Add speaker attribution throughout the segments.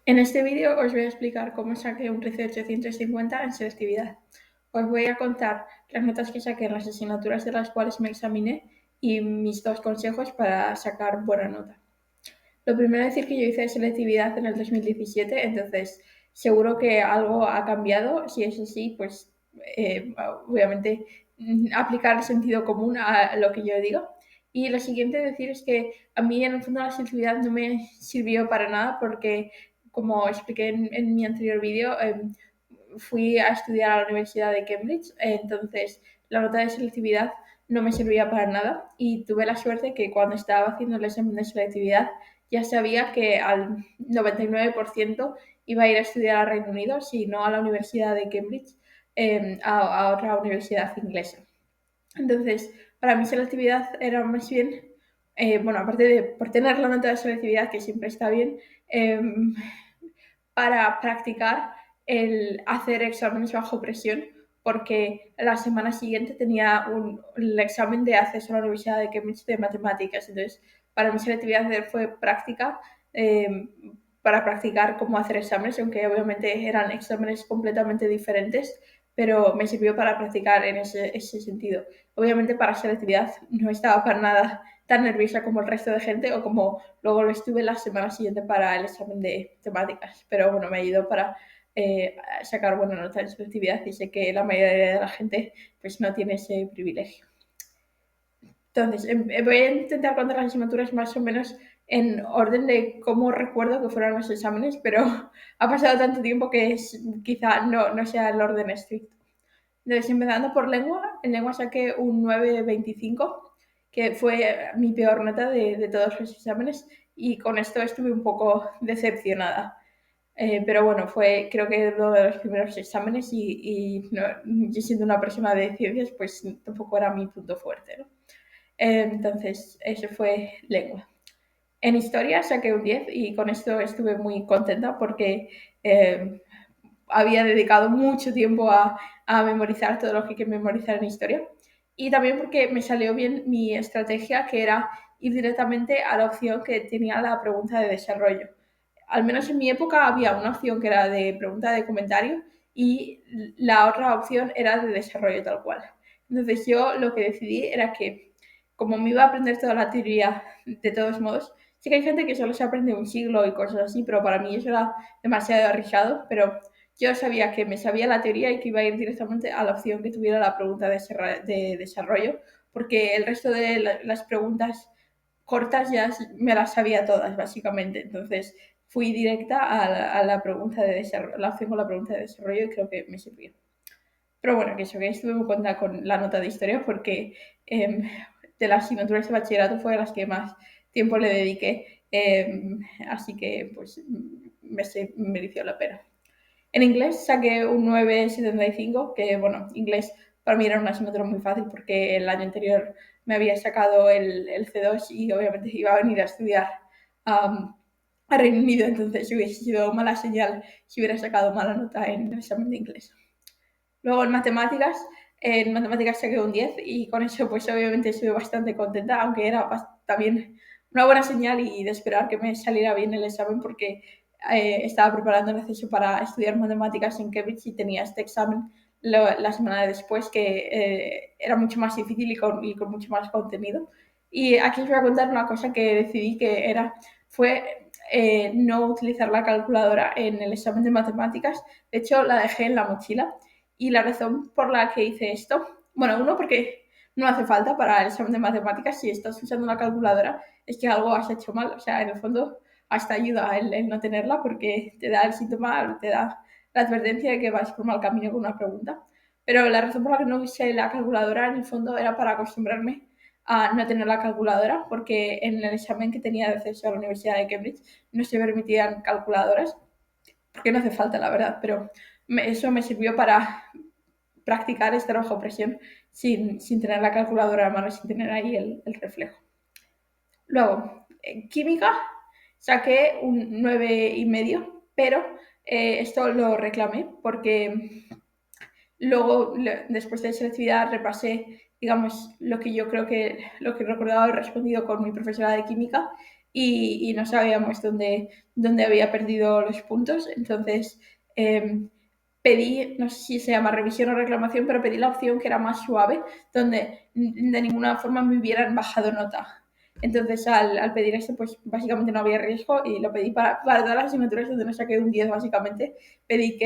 Speaker 1: En este vídeo os voy a explicar cómo saqué un 13.850 en selectividad. Os voy a contar las notas que saqué en las asignaturas de las cuales me examiné y mis dos consejos para sacar buena nota. Lo primero es decir que yo hice selectividad en el 2017, entonces seguro que algo ha cambiado. Si es así, pues obviamente aplicar el sentido común a lo que yo digo. Y lo siguiente decir es que a mí en el fondo la selectividad no me sirvió para nada porque, como expliqué en mi anterior vídeo, fui a estudiar a la Universidad de Cambridge, entonces la nota de selectividad no me servía para nada y tuve la suerte que cuando estaba haciendo el examen de selectividad ya sabía que al 99% iba a ir a estudiar al Reino Unido, si no a la Universidad de Cambridge, a otra universidad inglesa. Entonces, para mí selectividad era más bien, bueno, aparte de por tener la nota de selectividad, que siempre está bien, eh, para practicar el hacer exámenes bajo presión, porque la semana siguiente tenía el examen de acceso a la Universidad de Cambridge de matemáticas. Entonces, para mi selectividad fue práctica, eh, para practicar cómo hacer exámenes, aunque obviamente eran exámenes completamente diferentes, pero me sirvió para practicar en ese sentido. Obviamente para selectividad no estaba para nada tan nerviosa como el resto de gente o como luego lo estuve la semana siguiente para el examen de temáticas, pero bueno, me ayudó para sacar buena nota en selectividad y sé que la mayoría de la gente pues no tiene ese privilegio. Entonces, voy a intentar contar las asignaturas más o menos en orden de cómo recuerdo que fueron los exámenes, pero ha pasado tanto tiempo que quizá no sea el orden estricto. Entonces, empezando por lengua, en lengua saqué un 9,25, que fue mi peor nota de todos los exámenes, y con esto estuve un poco decepcionada. Pero bueno, fue creo que uno de los primeros exámenes y no, yo siendo una persona de ciencias, pues tampoco era mi punto fuerte, ¿no? Entonces, eso fue lengua. En historia saqué un 10 y con esto estuve muy contenta porque eh, había dedicado mucho tiempo a memorizar todo lo que hay que memorizar en historia. Y también porque me salió bien mi estrategia, que era ir directamente a la opción que tenía la pregunta de desarrollo. Al menos en mi época había una opción que era de pregunta de comentario y la otra opción era de desarrollo tal cual. Entonces yo lo que decidí era que, como me iba a aprender toda la teoría de todos modos, sí que hay gente que solo se aprende un siglo y cosas así, pero para mí eso era demasiado arriesgado, pero yo sabía que me sabía la teoría y que iba a ir directamente a la opción que tuviera la pregunta de desarrollo, porque el resto de las preguntas cortas ya me las sabía todas, básicamente. Entonces fui directa a la pregunta de desarrollo, la opción con la pregunta de desarrollo y creo que me sirvió. Pero bueno, que eso, que estuve muy contenta con la nota de historia porque de las asignaturas de bachillerato fue de las que más tiempo le dediqué. Así que pues me mereció la pena. En inglés saqué un 9,75, que bueno, inglés para mí era una asignatura muy fácil porque el año anterior me había sacado el C2 y obviamente iba a venir a estudiar um, a Reino Unido, entonces hubiese sido mala señal si hubiera sacado mala nota en el examen de inglés. Luego en matemáticas saqué un 10 y con eso pues obviamente estuve bastante contenta, aunque era también una buena señal y de esperar que me saliera bien el examen porque estaba preparando el acceso para estudiar matemáticas en Cambridge y tenía este examen la semana después que era mucho más difícil y con mucho más contenido. Y aquí os voy a contar una cosa que decidí que fue no utilizar la calculadora en el examen de matemáticas. De hecho, la dejé en la mochila y la razón por la que hice esto, bueno, uno, porque no hace falta para el examen de matemáticas si estás usando una calculadora, es que algo has hecho mal. O sea, en el fondo, hasta ayuda el no tenerla porque te da el síntoma, te da la advertencia de que vas por mal camino con una pregunta. Pero la razón por la que no usé la calculadora, en el fondo, era para acostumbrarme a no tener la calculadora, porque en el examen que tenía de acceso a la Universidad de Cambridge no se permitían calculadoras, porque no hace falta, la verdad, pero eso me sirvió para practicar estar bajo presión sin tener la calculadora a mano, sin tener ahí el reflejo. Luego, en química saqué un 9,5, pero esto lo reclamé porque luego, después de selectividad, repasé, digamos, lo que yo creo que lo que recordaba haber respondido con mi profesora de química y no sabíamos dónde había perdido los puntos. Entonces pedí, no sé si se llama revisión o reclamación, pero pedí la opción que era más suave, donde de ninguna forma me hubieran bajado nota. Entonces, al pedir esto, pues básicamente no había riesgo y lo pedí para todas las asignaturas donde no saqué un 10, básicamente. Pedí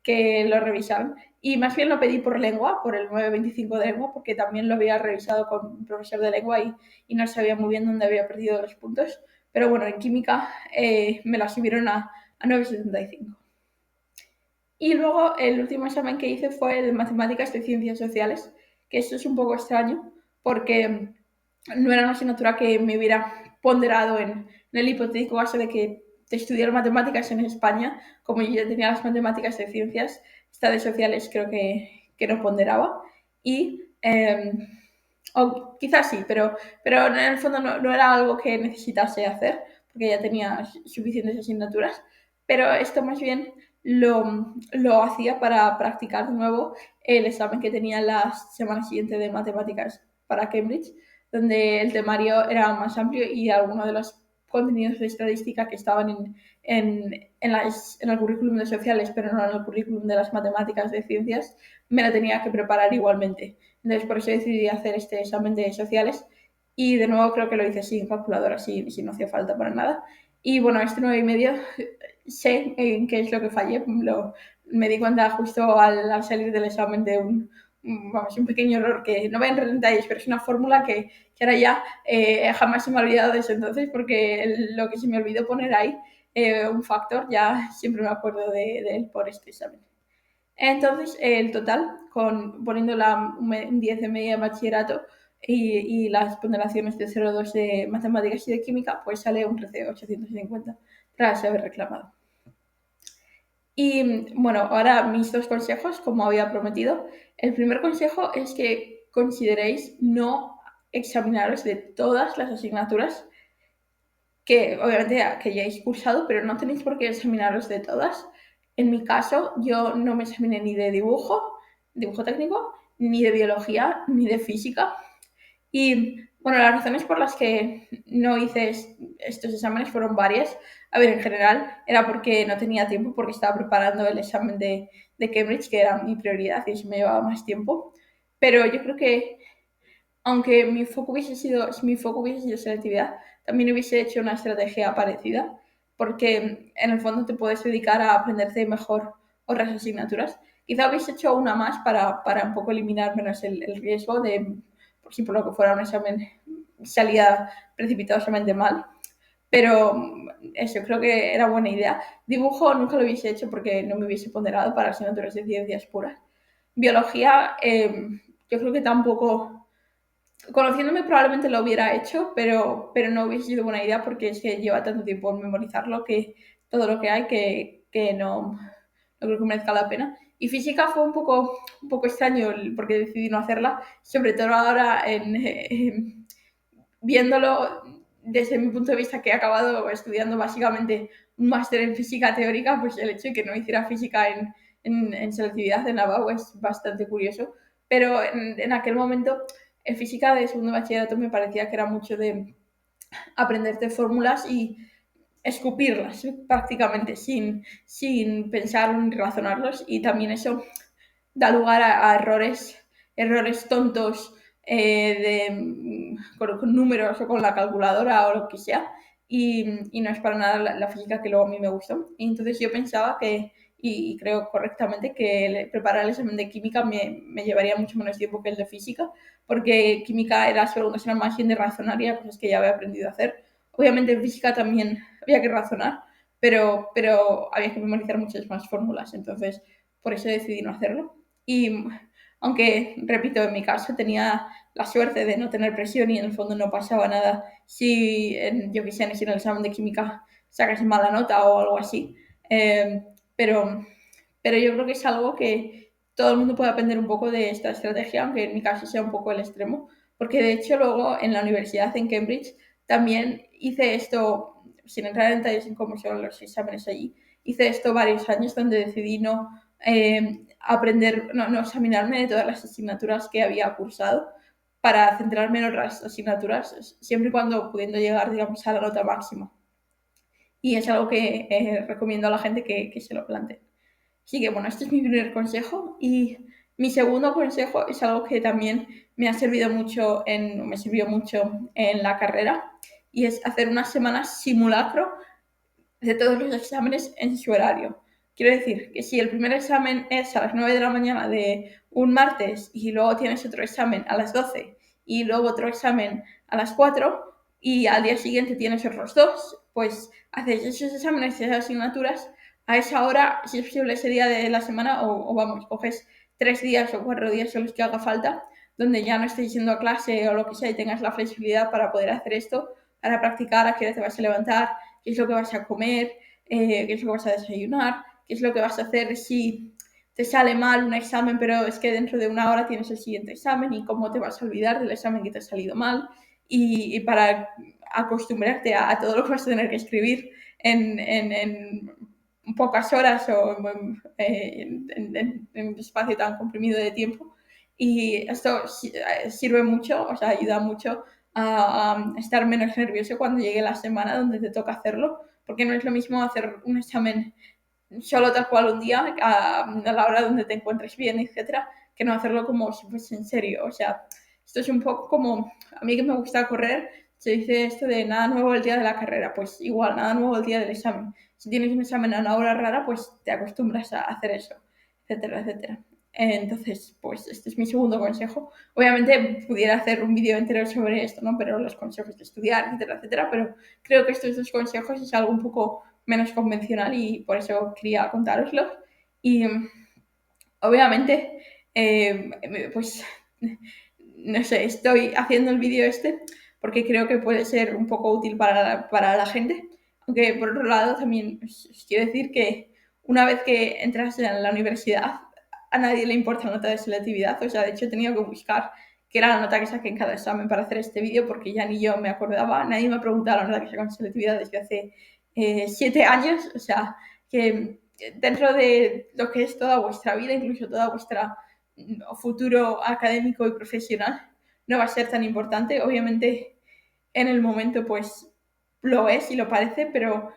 Speaker 1: que lo revisaran. Y más bien lo pedí por lengua, por el 925 de lengua, porque también lo había revisado con un profesor de lengua y no sabía muy bien dónde había perdido los puntos. Pero bueno, en química me la subieron a 9,75. Y luego el último examen que hice fue el de matemáticas de ciencias sociales, que esto es un poco extraño porque no era una asignatura que me hubiera ponderado en el hipotético caso de que estudiar matemáticas en España, como yo ya tenía las matemáticas de ciencias, esta de sociales creo que no ponderaba. Y, o quizás sí, pero en el fondo no era algo que necesitase hacer, porque ya tenía suficientes asignaturas. Pero esto más bien lo hacía para practicar de nuevo el examen que tenía la semana siguiente de matemáticas para Cambridge, donde el temario era más amplio y algunos de los contenidos de estadística que estaban en el currículum de sociales, pero no en el currículum de las matemáticas de ciencias, me lo tenía que preparar igualmente. Entonces, por eso decidí hacer este examen de sociales y de nuevo creo que lo hice sin calculadora, si no hacía falta para nada. Y bueno, este 9,5 sé en qué es lo que fallé. Me di cuenta justo al salir del examen de un pequeño error que no voy a entrar en detalles, pero es una fórmula que ahora ya jamás se me ha olvidado desde entonces, porque lo que se me olvidó poner ahí, un factor, ya siempre me acuerdo de él por este examen. Entonces, el total, poniendo un 10 de media de bachillerato y las ponderaciones de 0,2 de matemáticas y de química, pues sale un 13,850 tras haber reclamado. Y bueno, ahora mis dos consejos, como había prometido. El primer consejo es que consideréis no examinaros de todas las asignaturas que obviamente que hayáis cursado, pero no tenéis por qué examinaros de todas. En mi caso, yo no me examiné ni de dibujo técnico, ni de biología, ni de física. Y bueno, las razones por las que no hice estos exámenes fueron varias. A ver, en general era porque no tenía tiempo, porque estaba preparando el examen de Cambridge, que era mi prioridad y eso me llevaba más tiempo. Pero yo creo que aunque mi foco hubiese sido selectividad, también hubiese hecho una estrategia parecida, porque en el fondo te puedes dedicar a aprenderte mejor otras asignaturas. Quizá hubiese hecho una más para un poco eliminar menos el riesgo de, por si por lo que fuera un examen salía precipitosamente mal. Pero eso, creo que era buena idea. Dibujo nunca lo hubiese hecho porque no me hubiese ponderado para asignaturas de ciencias puras. Biología, yo creo que tampoco, conociéndome probablemente lo hubiera hecho, pero no hubiese sido buena idea porque es que lleva tanto tiempo en memorizarlo que todo lo que hay que no creo que merezca la pena. Y física fue un poco extraño porque decidí no hacerla, sobre todo ahora viéndolo desde mi punto de vista, que he acabado estudiando básicamente un máster en física teórica, pues el hecho de que no hiciera física en selectividad en la BAU es bastante curioso. Pero en aquel momento, en física de segundo bachillerato me parecía que era mucho de aprenderte fórmulas y escupirlas prácticamente sin pensar ni razonarlos, y también eso da lugar a errores tontos con números o con la calculadora o lo que sea, y no es para nada la física que luego a mí me gustó. Y entonces yo pensaba y creo correctamente, que preparar el examen de química me llevaría mucho menos tiempo que el de física, porque química era solo una más bien de razonar y cosas que ya había aprendido a hacer. Obviamente en física también había que razonar, pero había que memorizar muchas más fórmulas, entonces por eso decidí no hacerlo. Y aunque, repito, en mi caso tenía la suerte de no tener presión y en el fondo no pasaba nada si, yo qué sé, si en el examen de química sacas mala nota o algo así. Pero, pero yo creo que es algo que todo el mundo puede aprender un poco de esta estrategia, aunque en mi caso sea un poco el extremo, porque de hecho luego en la universidad en Cambridge también hice esto, sin entrar en detalles en cómo son los exámenes allí, hice esto varios años donde decidí no aprender, no examinarme de todas las asignaturas que había cursado, para centrarme en otras asignaturas, siempre y cuando pudiendo llegar, digamos, a la nota máxima. Y es algo que recomiendo a la gente que se lo plantee. Así que bueno, este es mi primer consejo. Y mi segundo consejo es algo que también me sirvió mucho en la carrera, y es hacer una semana simulacro de todos los exámenes en su horario. Quiero decir que si el primer examen es a las 9 de la mañana de un martes y luego tienes otro examen a las 12 y luego otro examen a las 4 y al día siguiente tienes otros dos, pues haces esos exámenes y esas asignaturas a esa hora, si es posible ese día de la semana, o vamos, coges 3 días o 4 días o los que haga falta, donde ya no estés yendo a clase o lo que sea y tengas la flexibilidad para poder hacer esto, para practicar a qué hora te vas a levantar, qué es lo que vas a comer, qué es lo que vas a desayunar, qué es lo que vas a hacer si te sale mal un examen, pero es que dentro de una hora tienes el siguiente examen, y cómo te vas a olvidar del examen que te ha salido mal, y para acostumbrarte a todo lo que vas a tener que escribir en pocas horas o en un espacio tan comprimido de tiempo. Y esto sirve mucho, o sea, ayuda mucho a estar menos nervioso cuando llegue la semana donde te toca hacerlo, porque no es lo mismo hacer un examen solo tal cual un día, a la hora donde te encuentres bien, etcétera, que no hacerlo como si fuese en serio. O sea, esto es un poco como, a mí que me gusta correr, se dice esto de nada nuevo el día de la carrera, pues igual, nada nuevo el día del examen. Si tienes un examen a una hora rara, pues te acostumbras a hacer eso, etcétera, etcétera. Entonces, pues este es mi segundo consejo. Obviamente pudiera hacer un vídeo entero sobre esto, ¿no? Pero los consejos de estudiar, etcétera, etcétera. Pero creo que estos dos consejos es algo un poco menos convencional y por eso quería contároslos. Y obviamente, pues, no sé, estoy haciendo el vídeo este porque creo que puede ser un poco útil para la gente. Aunque por otro lado también os quiero decir que una vez que entras en la universidad, a nadie le importa la nota de selectividad. O sea, de hecho he tenido que buscar qué era la nota que saqué en cada examen para hacer este vídeo, porque ya ni yo me acordaba. Nadie me ha preguntado la nota que saqué en selectividad desde hace 7 años. O sea, que dentro de lo que es toda vuestra vida, incluso toda vuestra futuro académico y profesional, no va a ser tan importante. Obviamente en el momento pues lo es y lo parece, pero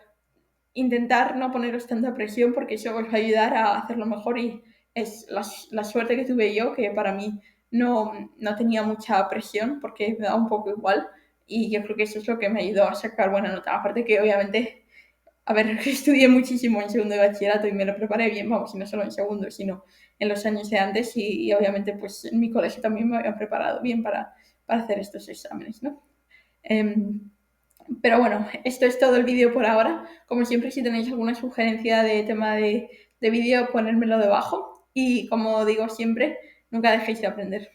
Speaker 1: intentar no poneros tanta presión, porque eso os va a ayudar a hacerlo mejor. Y es la suerte que tuve yo, que para mí no tenía mucha presión porque me daba un poco igual, y yo creo que eso es lo que me ayudó a sacar buena nota. Aparte que obviamente, a ver, estudié muchísimo en segundo de bachillerato y me lo preparé bien, vamos, y no solo en segundo, sino en los años de antes, y obviamente pues en mi colegio también me habían preparado bien para hacer estos exámenes, ¿no? Pero bueno, esto es todo el vídeo por ahora. Como siempre, si tenéis alguna sugerencia de tema de vídeo, ponérmelo debajo. Y como digo siempre, nunca dejéis de aprender.